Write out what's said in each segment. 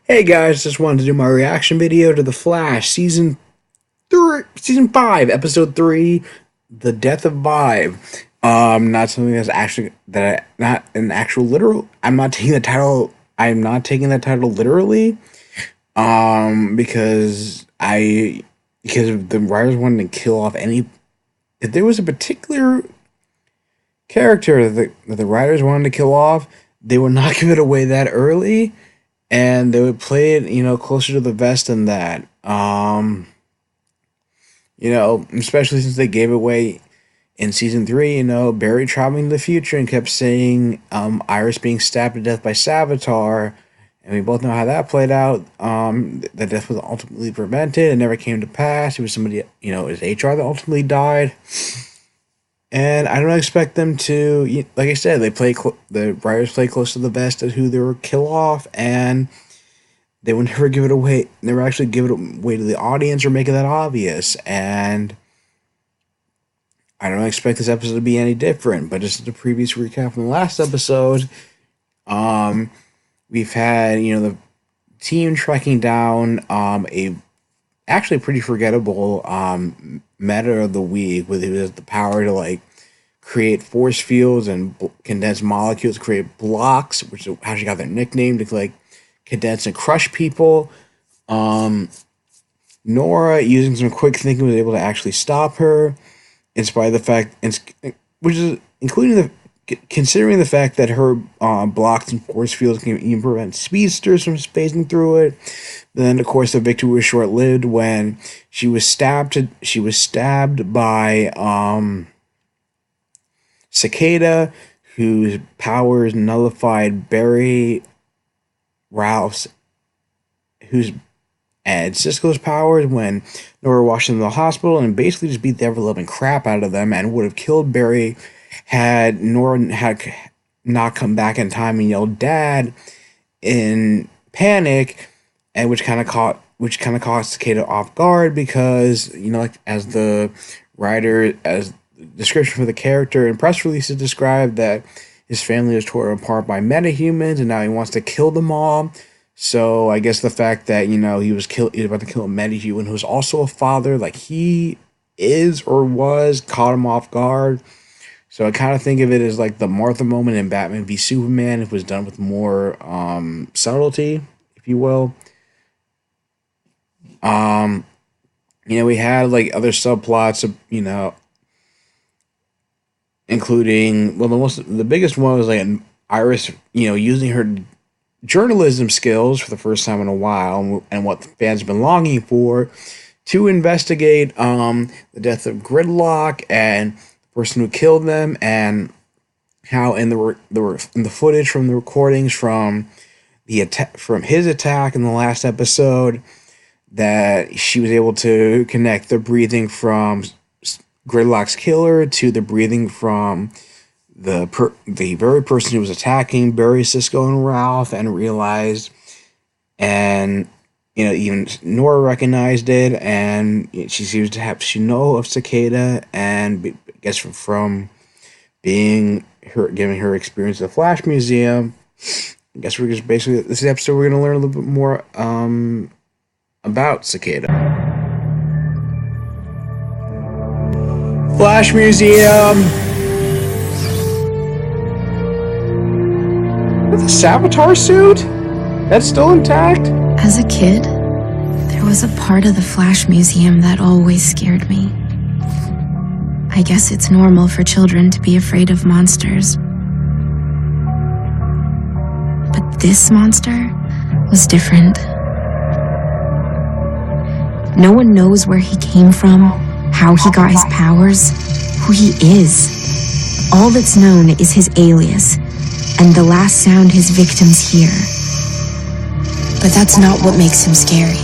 Hey guys, just wanted to do my reaction video to The Flash, season 5, episode 3, The Death of Vibe. Not something that's actually not an actual literal. I'm not taking the title. I'm not taking that title literally. Because the writers wanted to kill off any. If there was a particular character that the writers wanted to kill off, they would not give it away that early. And they would play it, closer to the vest than that. Especially since they gave away in season 3, Barry traveling to the future and kept saying Iris being stabbed to death by Savitar. And we both know how that played out. The death was ultimately prevented. It never came to pass. It was somebody, it was HR that ultimately died. And I don't expect them to, like I said, the writers play close to the vest as who they were kill off, and they would never give it away. Never actually give it away to the audience or make it that obvious. And I don't expect this episode to be any different. But just as a previous recap from the last episode, we've had the team tracking down a actually pretty forgettable meta of the week, with it has the power to create force fields and condense molecules, create blocks, which is how she got their nickname, to condense and crush people. Nora, using some quick thinking, was able to actually stop her, in spite of the fact, which is considering the fact that her blocks and force fields can even prevent speedsters from spacing through it. Then, of course, the victory was short-lived when she was stabbed. She was stabbed by Cicada, whose powers nullified Barry, Ralph's, and Cisco's powers when Nora washed them in the hospital, and basically just beat the ever-loving crap out of them, and would have killed Barry had Nora had not come back in time and yelled "Dad" in panic, and which kind of caught Cicada off guard, because as the description for the character in press releases described, that his family was torn apart by metahumans, and now he wants to kill them all. So I guess the fact that he was about to kill a metahuman who was also a father, like he is or was, caught him off guard. So I kind of think of it as like the Martha moment in Batman v Superman. It was done with more subtlety, if you will. We had other subplots of including, well, the biggest one was Iris, using her journalism skills for the first time in a while, and what the fans have been longing for, to investigate the death of Gridlock and the person who killed them, and how in the footage from the recordings from his attack in the last episode, that she was able to connect the breathing from Gridlock's killer to the breathing from the very person who was attacking Barry, Cisco, and Ralph, and realized, and even Nora recognized it, and she seems to know of Cicada, and I guess from giving her experience at the Flash Museum, I guess we're just basically, this episode we're going to learn a little bit more about Cicada. Flash Museum. With a Savitar suit? That's still intact? As a kid, there was a part of the Flash Museum that always scared me. I guess it's normal for children to be afraid of monsters. But this monster was different. No one knows where he came from, how he got his powers, who he is. All that's known is his alias, and the last sound his victims hear. But that's not what makes him scary.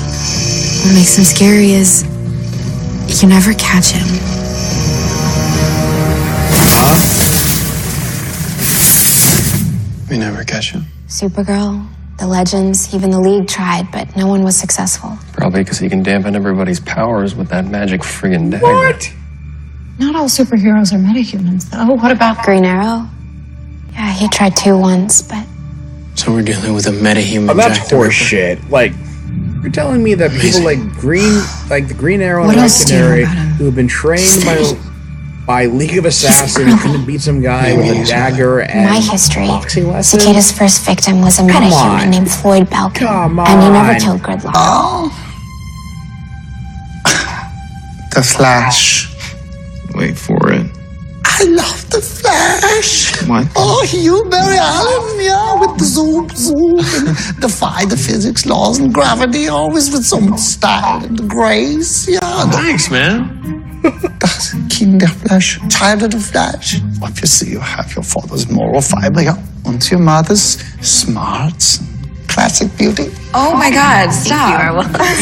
What makes him scary is you never catch him. We never catch him. Supergirl, the Legends, even the League tried, but no one was successful. Probably because he can dampen everybody's powers with that magic friggin' dagger. What? Not all superheroes are metahumans, though. What about Green Arrow? Yeah, he tried too once, but So we're dealing with a metahuman. Oh, that's Jack the Ripper. horseshit. Like, you're telling me that people like the Green Arrow and What else do you know Legendary, about him? who have been trained by League of Assassins, couldn't beat some guy with a dagger and My history. boxing lessons? Cicada's first victim was a on. metahuman named Floyd Belkin. Come And he never on. killed Gridlock. The Flash. Wait for it. I love the Flash. What? Oh, Hugh Barry Allen, yeah, with the zoom, and defy the physics laws and gravity, always with so much style and grace, yeah. Thanks, man. Das King der Flash, Child of the Flash. Obviously, you have your father's moral fiber, yeah, and your mother's smarts, classic beauty. Oh my God, stop.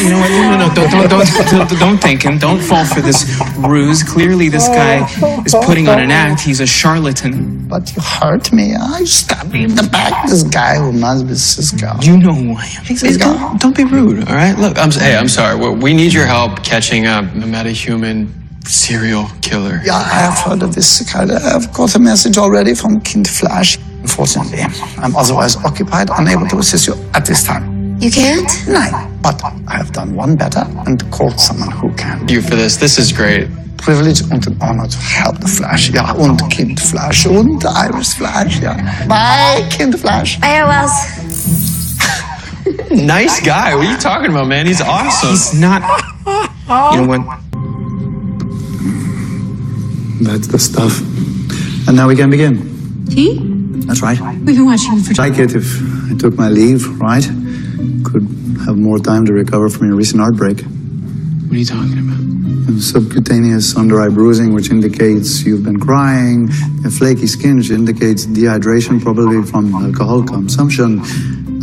You know what? No, don't thank him. Don't fall for this ruse. Clearly, this guy is putting on an act. He's a charlatan. But you hurt me, yeah. You stabbed me in the back. This guy who must be Cisco. You know who I am. Cisco. Don't be rude, all right? Look, I'm sorry. We need your help catching up the metahuman serial killer. Yeah, I have heard of this cicada. I've got a message already from King Flash. Unfortunately, I'm otherwise occupied, unable to assist you at this time. You can't? No, but I have done one better and called someone who can. Thank you for this. This is great. Privilege und an honor to help the Flash, ja, und Kind Flash und Iris Flash, ja. Bye, Kind Flash. Bye, Wells. Nice guy. What are you talking about, man? He's awesome. He's not. You know what? That's the stuff. And now we can begin. Tea? That's right. We've been watching you for Like it if I took my leave, right? Could have more time to recover from your recent heartbreak. What are you talking about? And subcutaneous under-eye bruising, which indicates you've been crying. A flaky skin, which indicates dehydration, probably from alcohol consumption.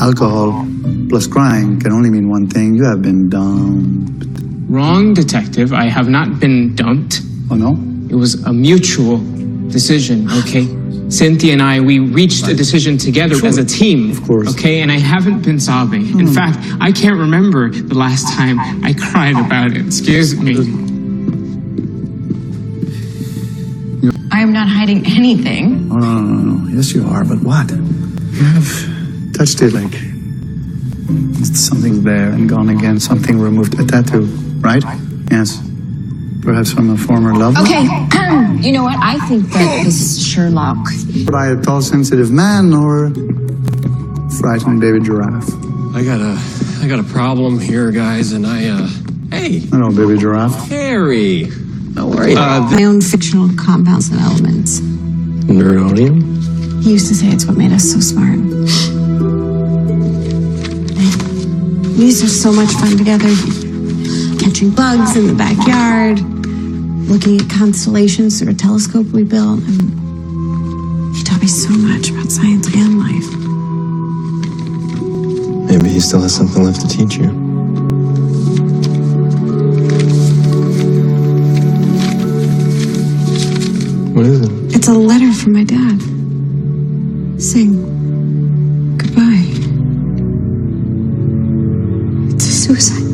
Alcohol plus crying can only mean one thing. You have been dumped. Wrong, detective. I have not been dumped. Oh, no? It was a mutual decision, okay? Cynthia and I, we reached a decision together as a team. Of course. Okay, and I haven't been sobbing. In fact, I can't remember the last time I cried about it. Excuse me. I am not hiding anything. Oh, no. Yes, you are, but what? You have touched it like something's there and gone again. Something removed. A tattoo, right? Yes. Perhaps from a former lover? Okay, you know what? I think that this Sherlock. By a tall, sensitive man or frightened baby giraffe? I got a problem here, guys, and hey, Hello, baby giraffe. Harry. How are you? My own fictional compounds and elements. Neuronium? He used to say it's what made us so smart. We used to have so much fun together. Catching bugs in the backyard, looking at constellations through a telescope we built. And he taught me so much about science and life. Maybe he still has something left to teach you. What is it? It's a letter from my dad. Saying goodbye. It's a suicide note.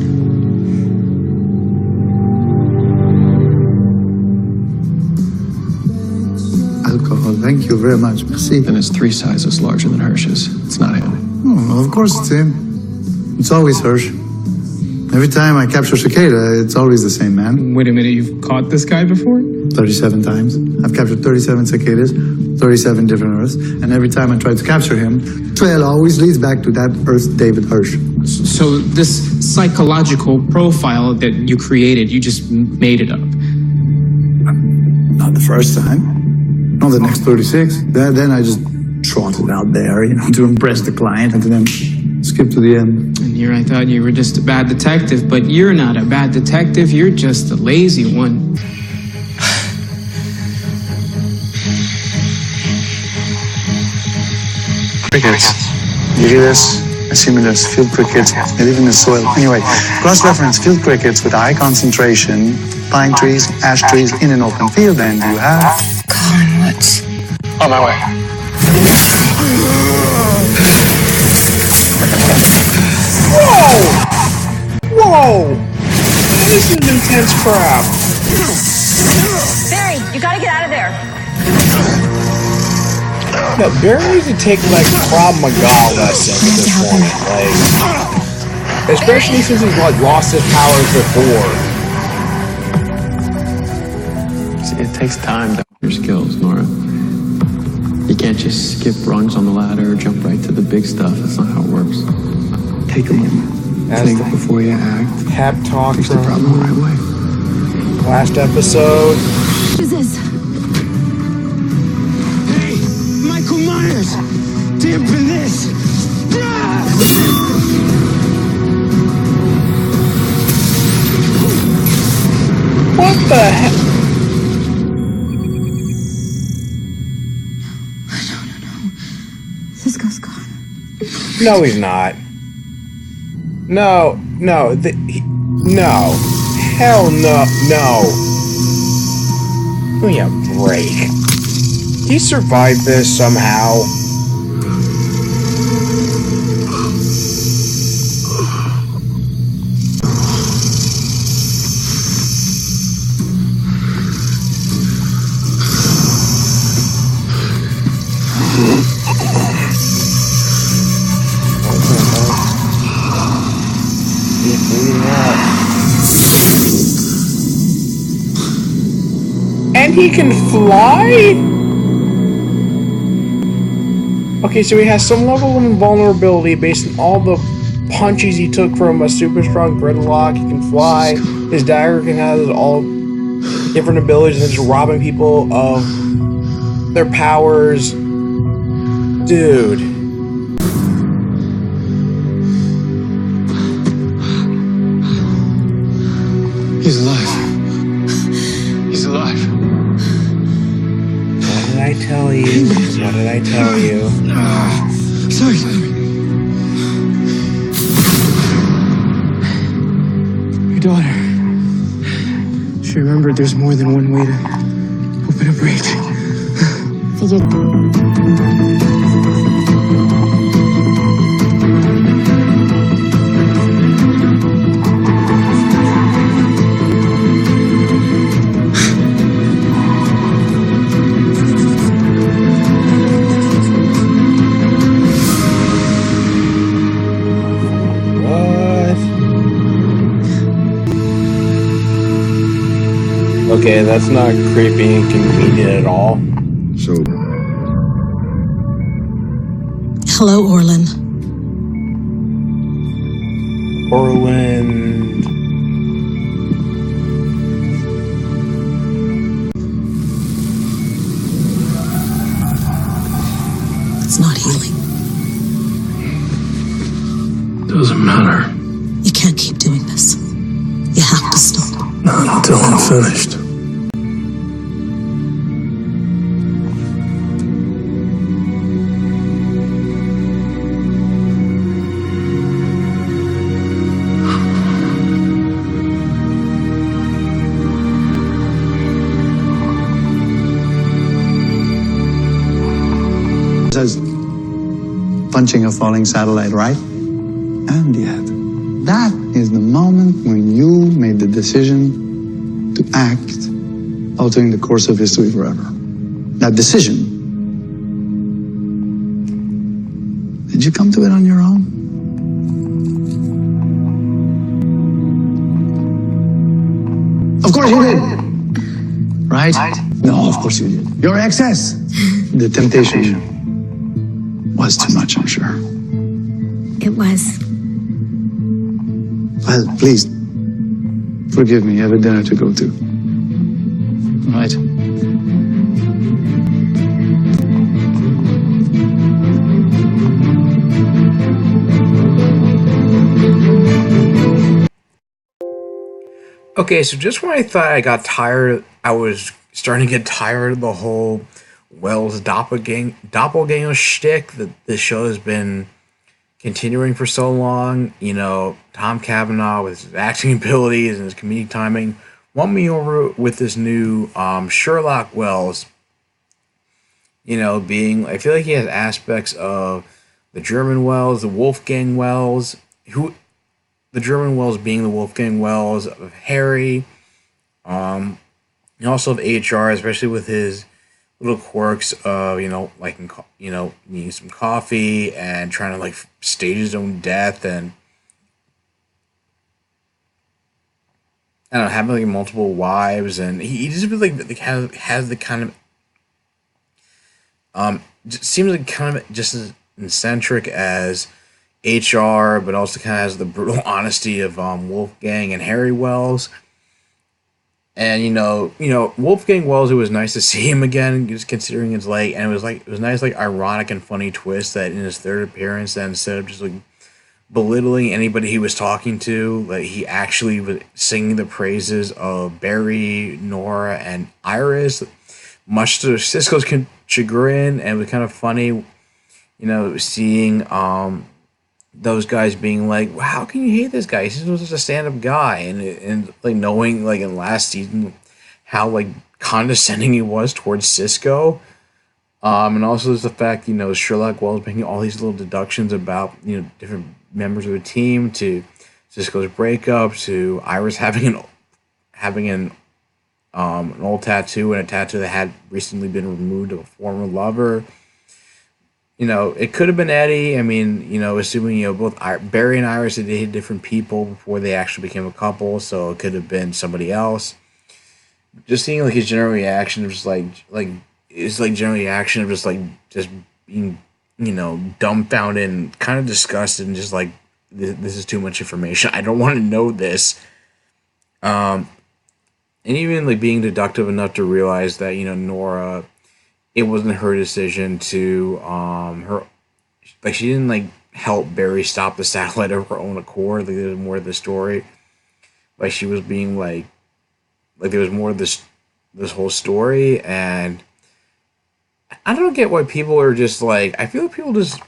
Alcohol, thank you very much. Merci. And it's 3 sizes larger than Hirsch's. It's not him. Oh, well, of course it's him. It's always Hirsch. Every time I capture Cicada, it's always the same man. Wait a minute, you've caught this guy before? 37 times. I've captured 37 cicadas, 37 different Earths, and every time I try to capture him, trail always leads back to that Earth David Hirsch. So this psychological profile that you created, you just made it up. Not the first time. Not the next 36. Then I just trotted out there, to impress the client, and then skip to the end. And here I thought you were just a bad detective, but you're not a bad detective, you're just a lazy one. Crickets. You hear this? Assuming field crickets. They live in the soil. Anyway, cross-reference field crickets with high concentration, pine trees, ash trees in an open field, and you have... Colin, what? On my way. Whoa! This is intense crap. Barry, you gotta get out of there. No, Barry needs to take like Krav Maga lessons at this point. Like, especially since he's like lost his powers before. See, it takes time to your skills, Nora. You can't just skip rungs on the ladder or jump right to the big stuff. That's not how it works. Take a moment. Think before you act. Pep talk Fix the problem the right way. Last episode. What is this? Hey, Michael Myers! Dampen this! What the heck? No. Cisco's gone. No, he's not. No. No. Hell no. Give me a break. He survived this somehow. And he can fly? Okay, so he has some level of invulnerability based on all the punches he took from a super strong gridlock. He can fly. His dagger can have all different abilities and just robbing people of their powers. Dude. He's alive. He's alive. What did I tell you? What did I tell you? Sorry. Your daughter. She remembered there's more than one way to open a breach. Figured. Okay, that's not creepy and convenient at all. So, hello, Orland. Orland. It's not healing. doesn't matter. You can't keep doing this. You have to stop. Not until I'm finished. Says punching a falling satellite, right? And yet, that is the moment when you made the decision to act, altering the course of history forever. That decision, did you come to it on your own? Of course you did. Right? No, of course you did. Your excess. The temptation was too much, I'm sure. It was. Well, please, forgive me. I have a dinner to go to. All right? Okay, so just when I thought I got tired, I was starting to get tired of the whole Wells doppelganger shtick that this show has been continuing for so long. You know, Tom Cavanaugh with his acting abilities and his comedic timing won me over with this new Sherlock Wells. You know, being, I feel like he has aspects of the German Wells, the Wolfgang Wells, the German Wells being the Wolfgang Wells of Harry, and also of HR, especially with his little quirks of like needing some coffee and trying to like stage his own death, and I don't know, having like multiple wives, and he just really like has the kind of just seems like kind of just as eccentric as HR, but also kind of has the brutal honesty of Wolfgang and Harry Wells. And Wolfgang Wells. It was nice to see him again, just considering his like, and it was nice, like ironic and funny twist that in his third appearance, that instead of just like belittling anybody he was talking to, like he actually was singing the praises of Barry, Nora, and Iris, much to Cisco's chagrin, and it was kind of funny, seeing those guys being like, well, "How can you hate this guy? He's just a stand-up guy," and like knowing like in last season how like condescending he was towards Cisco, and also there's the fact Sherlock Wells making all these little deductions about different members of the team, to Cisco's breakup, to Iris having an old tattoo, and a tattoo that had recently been removed of a former lover. It could have been Eddie. I mean, assuming both Barry and Iris had dated different people before they actually became a couple, so it could have been somebody else. Just seeing like his general reaction of just like his like general reaction of just being dumbfounded and kind of disgusted, and just like this is too much information. I don't want to know this. And even like being deductive enough to realize that Nora, it wasn't her decision to her, like she didn't like help Barry stop the satellite of her own accord. Like there's more to the story. Like she was being like there was more of this whole story, and I don't get why people are just like, I feel like people just,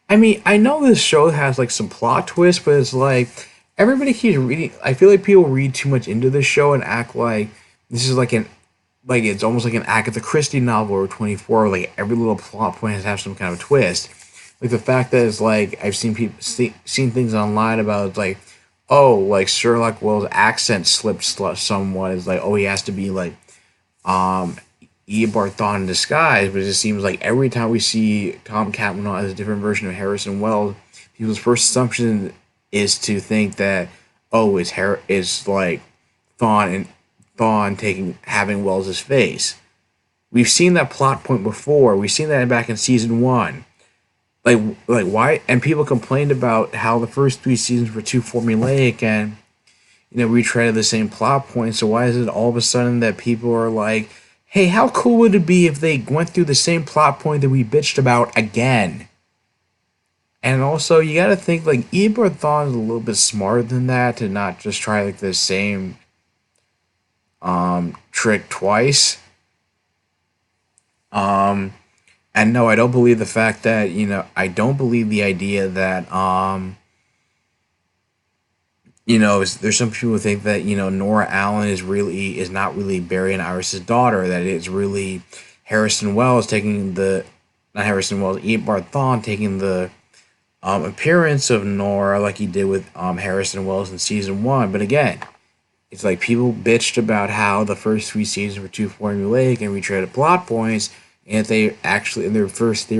I mean, I know this show has like some plot twists, but it's like everybody keeps reading. I feel like people read too much into this show and act like this is like it's almost like an Agatha Christie novel or 24. Like every little plot point has to have some kind of twist. Like the fact that it's like I've seen seen things online about it's like, oh, like Sherlock Wells' accent slipped somewhat. It's like, oh, he has to be like Eobard Thawne in disguise, but it just seems like every time we see Tom Cavanaugh as a different version of Harrison Wells, people's first assumption is to think that, oh, it's like Thawne having Wells' face. We've seen that plot point before. We've seen that back in season 1. Like why? And people complained about how the first 3 seasons were too formulaic and retreaded the same plot point. So why is it all of a sudden that people are like, hey, how cool would it be if they went through the same plot point that we bitched about again? And also, you gotta think, like, Eobard Thawne is a little bit smarter than that, to not just try, like, the same trick twice. And no, I don't believe the fact that, I don't believe the idea that, there's some people who think that, Nora Allen is not really Barry and Iris's daughter, that it's really Harrison Wells not Harrison Wells, Eobard Thawne taking the appearance of Nora like he did with Harrison Wells in season 1. But again, it's like people bitched about how the first 3 seasons were too formulaic and retreaded plot points, and if they actually in their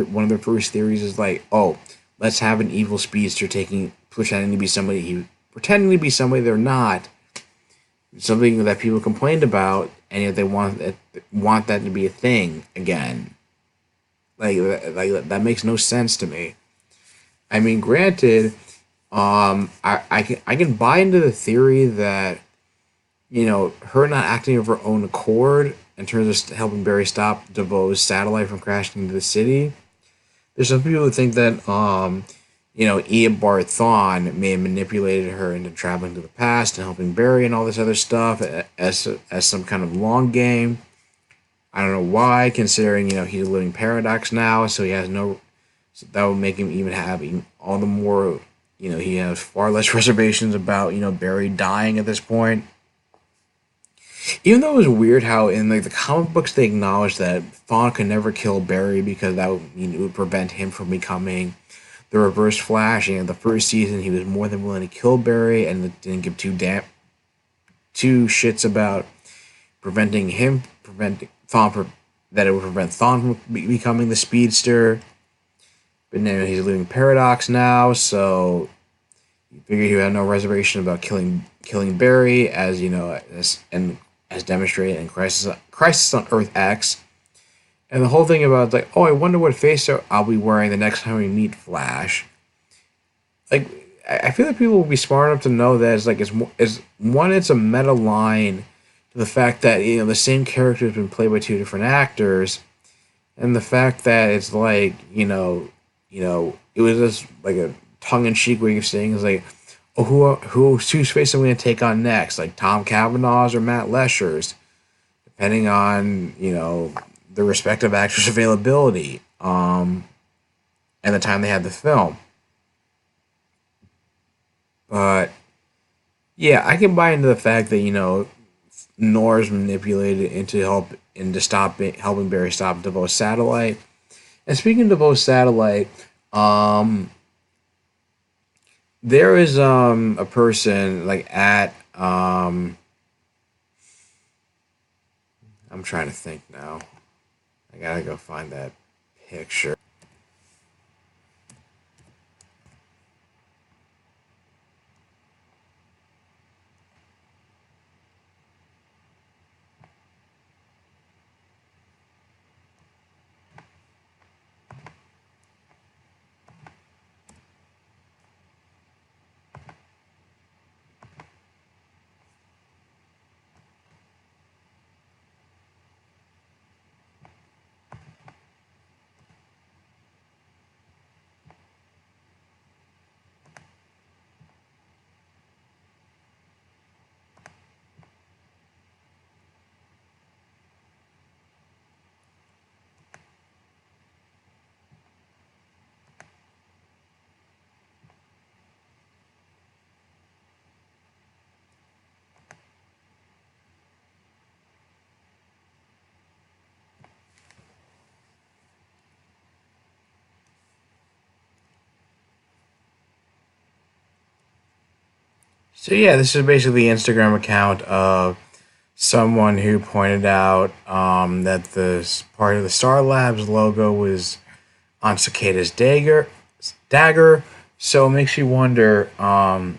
one of their first theories is like, oh, let's have an evil speedster pretending to be somebody they're not, something that people complained about, and yet they want that to be a thing again. Like that makes no sense to me. I mean, granted, I can buy into the theory that her not acting of her own accord in terms of helping Barry stop DeVoe's satellite from crashing into the city. There's some people who think that Eobard Thawne may have manipulated her into traveling to the past and helping Barry and all this other stuff as some kind of long game. I don't know why, considering he's a living paradox now, so he has no. So that would make him even have all the more. He has far less reservations about Barry dying at this point. Even though it was weird how in like the comic books they acknowledged that Thawne could never kill Barry because that would it would prevent him from becoming the Reverse Flash. And in the first season, he was more than willing to kill Barry and didn't give two shits about preventing that it would prevent Thawne from becoming the speedster. But he's leaving Paradox now, so you figure he had no reservation about killing Barry, as as demonstrated in Crisis on Earth X. And the whole thing about like, oh, I wonder what face I'll be wearing the next time we meet Flash. Like, I feel like people will be smart enough to know that it's a meta line to the fact that the same character has been played by two different actors, and the fact that it's like it was just like a tongue-in-cheek way of saying is like, oh, whose face am I going to take on next? Like Tom Cavanaugh's or Matt Lesher's, depending on the respective actors' availability and the time they had the film. But yeah, I can buy into the fact that Nora's manipulated helping Barry stop DeVoe's satellite. And speaking of DeVoe's satellite, there is a person like at I'm trying to think now. I gotta go find that picture. So yeah, this is basically the Instagram account of someone who pointed out that the part of the Star Labs logo was on Cicada's dagger. So it makes you wonder. At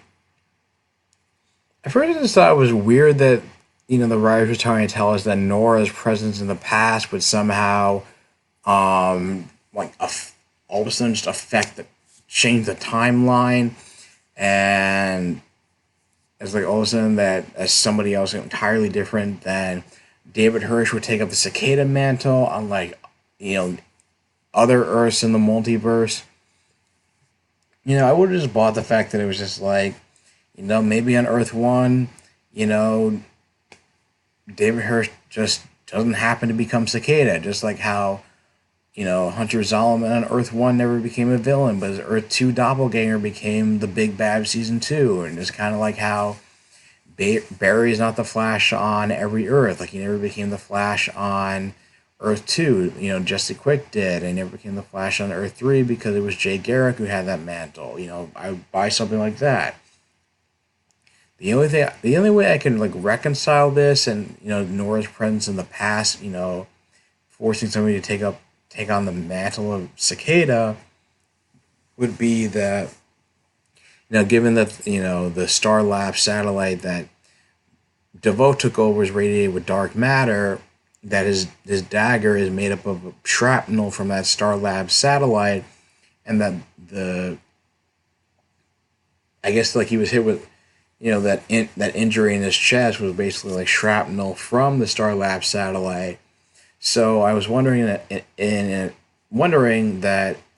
first, I just thought it was weird that the writers were trying to tell us that Nora's presence in the past would somehow all of a sudden just change the timeline, and it's like all of a sudden that as somebody else entirely different than David Hirsch would take up the Cicada mantle on other Earths in the multiverse. I would have just bought the fact that it was just like, maybe on Earth 1, David Hirsch just doesn't happen to become Cicada, just like how Hunter Zolomon on Earth 1 never became a villain, but his Earth 2 doppelganger became the big bad of Season 2. And it's kind of like how Barry is not the Flash on every Earth. Like, he never became the Flash on Earth 2. Jesse Quick did. And he never became the Flash on Earth 3 because it was Jay Garrick who had that mantle. I would buy something like that. The only way I can reconcile this and Nora's presence in the past, forcing somebody to take on the mantle of Cicada would be that given that the Star Lab satellite that DeVoe took over is radiated with dark matter, that his dagger is made up of shrapnel from that Star Lab satellite, and that I guess he was hit with that injury in his chest was basically like shrapnel from the Star Lab satellite. So I was wondering that in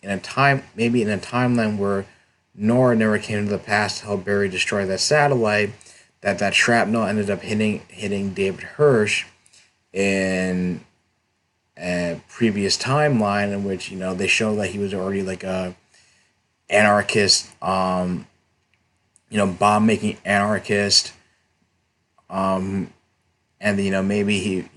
a timeline where Nora never came to the past to help Barry destroy that satellite, that shrapnel ended up hitting David Hirsch in a previous timeline in which they show that he was already like a anarchist, bomb making anarchist, and maybe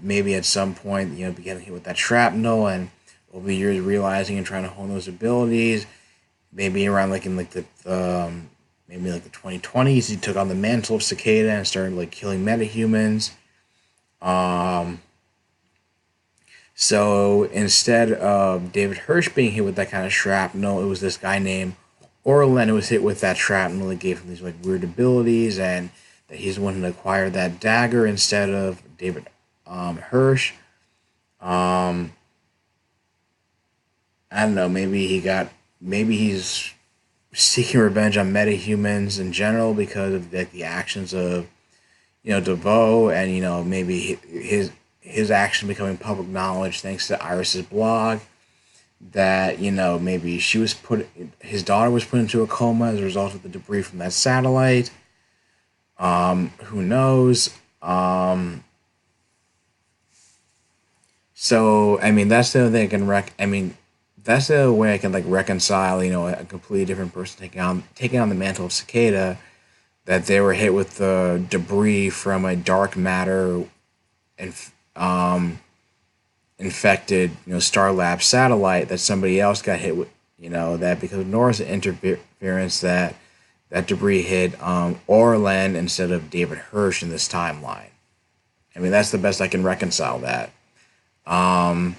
maybe at some point beginning hit with that shrapnel, and over the years realizing and trying to hone those abilities. Maybe around maybe the 2020s, he took on the mantle of Cicada and started killing metahumans. So instead of David Hirsch being hit with that kind of shrapnel, it was this guy named Orlan who was hit with that shrapnel that gave him these like weird abilities, and that he's the one who acquired that dagger instead of David Hirsch. Um, I don't know. Maybe he's seeking revenge on metahumans in general because of like the actions of DeVoe, and maybe his action becoming public knowledge thanks to Iris's blog. That maybe his daughter was put into a coma as a result of the debris from that satellite. Who knows? So I mean, that's the other thing I can that's the other way I can like reconcile, a completely different person taking on the mantle of Cicada, that they were hit with the debris from a dark matter and infected, Starlab satellite that somebody else got hit with, that because of Nora's interference that debris hit Orlan instead of David Hirsch in this timeline. I mean, that's the best I can reconcile that. At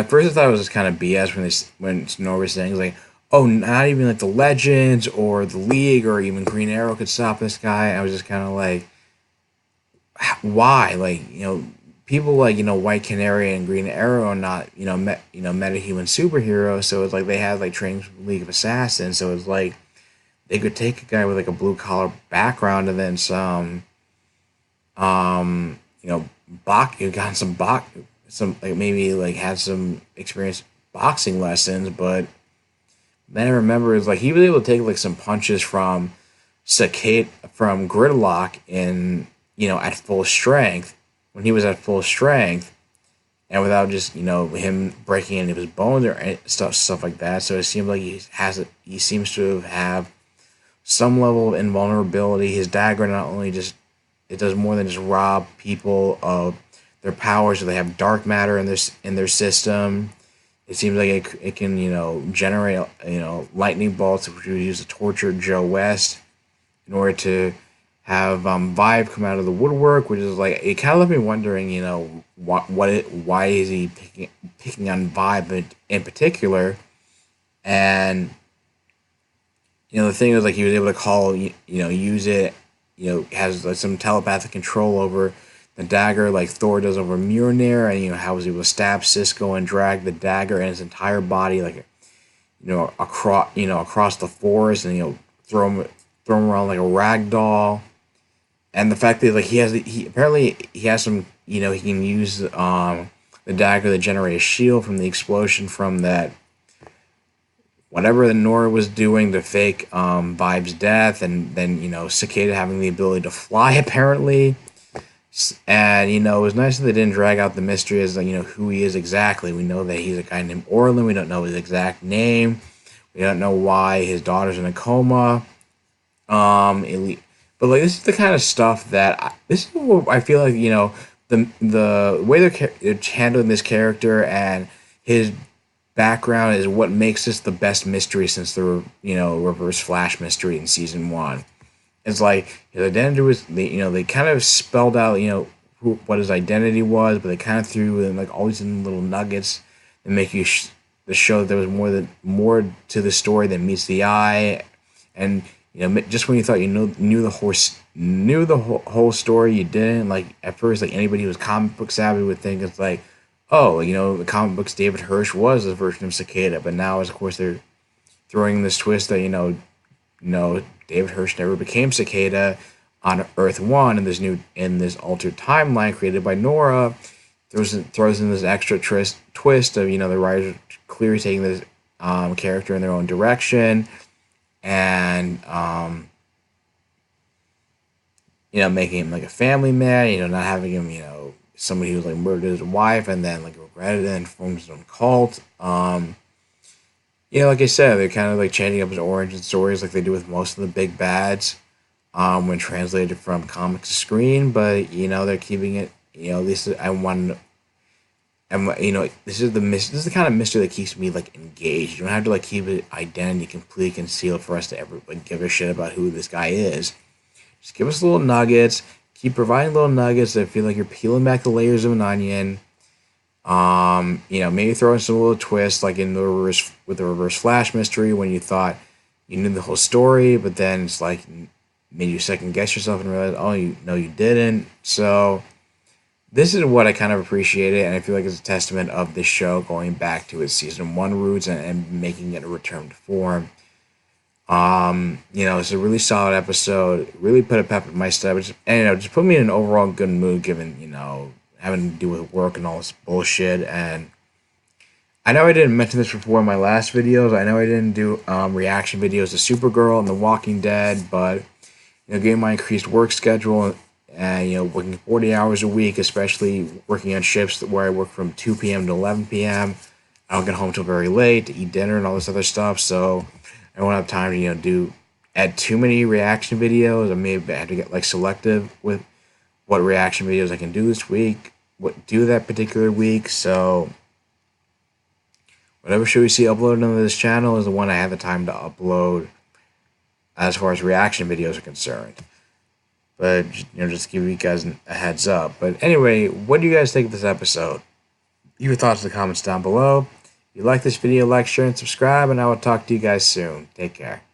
first I thought it was just kind of BS when Nora was saying like, oh, not even like the Legends or the League or even Green Arrow could stop this guy. I was just kind of like, why? Like, people like White Canary and Green Arrow are not metahuman superheroes, so it's like they have like training from the League of Assassins, so it's like they could take a guy with like a blue collar background and then some some like maybe like had some experience boxing lessons, but then I remember it's like he was able to take like some punches from Gridlock in at full strength, when he was at full strength, and without just him breaking any of his bones or stuff like that. So it seems like he seems to have some level of invulnerability. His dagger not only it does more than just rob people of their powers, so they have dark matter in their system. It seems like it can generate lightning bolts, which we use to torture Joe West in order to have Vibe come out of the woodwork, which is like, it kind of left me wondering, why is he picking on Vibe in particular, and the thing is like he was able to call use it, has like some telepathic control over the dagger like Thor does over Mjolnir, and how was he able to stab Cisco and drag the dagger and his entire body like across the forest, and throw him around like a rag doll. And the fact that like he apparently has some he can use the dagger to generate a shield from the explosion from that whatever the Nora was doing to fake Vibe's death, and then Cicada having the ability to fly apparently. And it was nice that they didn't drag out the mystery as who he is exactly. We know that he's a guy named Orlan. We don't know his exact name. We don't know why his daughter's in a coma. But like, this is the kind of stuff that this is what I feel like the way they're handling this character and his background is what makes this the best mystery since the Reverse Flash mystery in season 1. It's like his identity was, they kind of spelled out, what his identity was, but they kind of threw in like all these little nuggets that make you to show that there was more to the story than meets the eye, and just when you thought knew the whole story, you didn't. Like at first, like anybody who was comic book savvy would think it's like, oh, the comic books David Hirsch was a version of Cicada, but now of course they're throwing this twist that David Hirsch never became Cicada on Earth 1 in this altered timeline created by Nora. Throws in this extra twist of the writers clearly taking this character in their own direction, and making him like a family man, not having him somebody who's like murdered his wife and then like regretted it and formed his own cult. Like I said, they're kind of like changing up his origin stories like they do with most of the big bads when translated from comic to screen, but they're keeping it, at least I want. This is the kind of mystery that keeps me like engaged. You don't have to like keep it identity completely concealed for us to ever like give a shit about who this guy is. Just give us little nuggets. Keep providing little nuggets that feel like you're peeling back the layers of an onion, Maybe throw in some little twist, like in the reverse Flash mystery, when you thought you knew the whole story, but then it's like made you second guess yourself and realize, oh, you didn't. So this is what I kind of appreciated, and I feel like it's a testament of this show going back to its season 1 roots and making it a return to form. It's a really solid episode. Really put a pep in my step, just put me in an overall good mood, given having to do with work and all this bullshit. And I know I didn't mention this before in my last videos. I know I didn't do reaction videos to Supergirl and The Walking Dead, but given my increased work schedule and working 40 hours a week, especially working on shifts where I work from 2 p.m. to 11 p.m. I don't get home till very late to eat dinner and all this other stuff, so I don't have time to add too many reaction videos. I maybe have to get selective with what reaction videos I can do this week, what do that particular week. So whatever show you see uploaded on this channel is the one I have the time to upload as far as reaction videos are concerned. But just give you guys a heads up. But anyway, what do you guys think of this episode? Your thoughts in the comments down below. If you like this video, like, share, and subscribe, and I will talk to you guys soon. Take care.